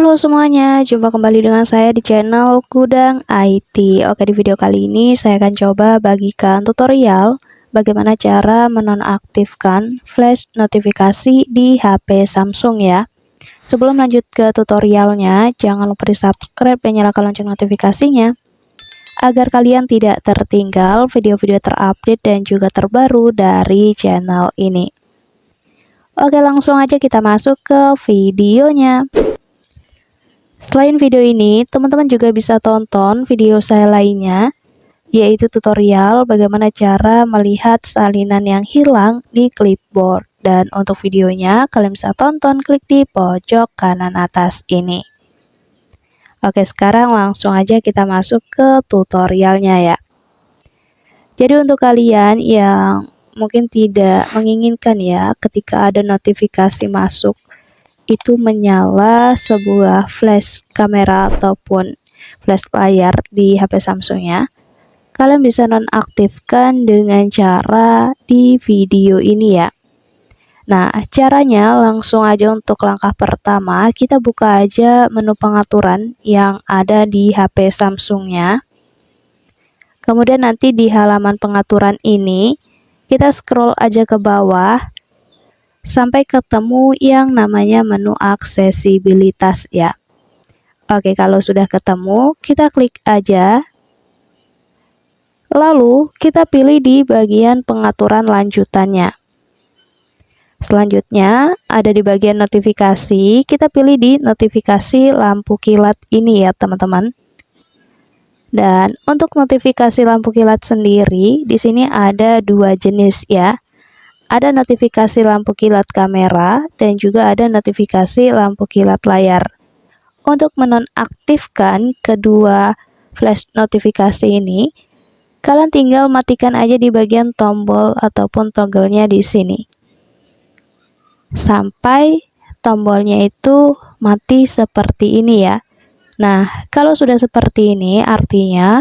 Halo semuanya, jumpa kembali dengan saya di channel Gudang IT. Oke, di video kali ini saya akan coba bagikan tutorial bagaimana cara menonaktifkan flash notifikasi di HP Samsung ya. Sebelum lanjut ke tutorialnya, jangan lupa di subscribe dan nyalakan lonceng notifikasinya agar kalian tidak tertinggal video-video terupdate dan juga terbaru dari channel ini. Oke, langsung aja kita masuk ke videonya. Selain video ini, teman-teman juga bisa tonton video saya lainnya, yaitu tutorial bagaimana cara melihat salinan yang hilang di clipboard. Dan untuk videonya, kalian bisa tonton klik di pojok kanan atas ini. Oke, sekarang langsung aja kita masuk ke tutorialnya ya. Jadi untuk kalian yang mungkin tidak menginginkan ya ketika ada notifikasi masuk itu menyala sebuah flash kamera ataupun flash layar di HP Samsung ya, kalian bisa nonaktifkan dengan cara di video ini ya. Nah, caranya langsung aja untuk langkah pertama, kita buka aja menu pengaturan yang ada di HP Samsungnya. Kemudian nanti di halaman pengaturan ini, kita scroll aja ke bawah sampai ketemu yang namanya menu aksesibilitas ya. Oke, kalau sudah ketemu, kita klik aja. Lalu, kita pilih di bagian pengaturan lanjutannya. Selanjutnya, ada di bagian notifikasi, kita pilih di notifikasi lampu kilat ini ya, teman-teman. Dan untuk notifikasi lampu kilat sendiri, di sini ada dua jenis ya. Ada notifikasi lampu kilat kamera dan juga ada notifikasi lampu kilat layar. Untuk menonaktifkan kedua flash notifikasi ini, kalian tinggal matikan aja di bagian tombol ataupun toggle-nya di sini. Sampai tombolnya itu mati seperti ini ya. Nah, kalau sudah seperti ini artinya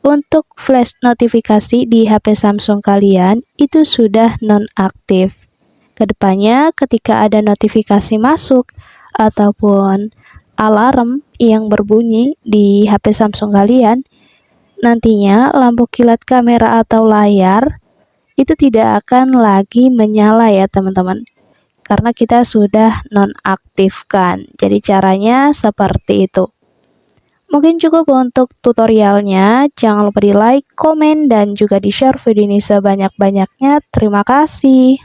untuk flash notifikasi di HP Samsung kalian itu sudah nonaktif. Kedepannya ketika ada notifikasi masuk ataupun alarm yang berbunyi di HP Samsung kalian, nantinya lampu kilat kamera atau layar itu tidak akan lagi menyala ya teman-teman. Karena kita sudah nonaktifkan. Jadi caranya seperti itu. Mungkin cukup untuk tutorialnya. Jangan lupa di like, komen, dan juga di share video ini sebanyak-banyaknya. Terima kasih.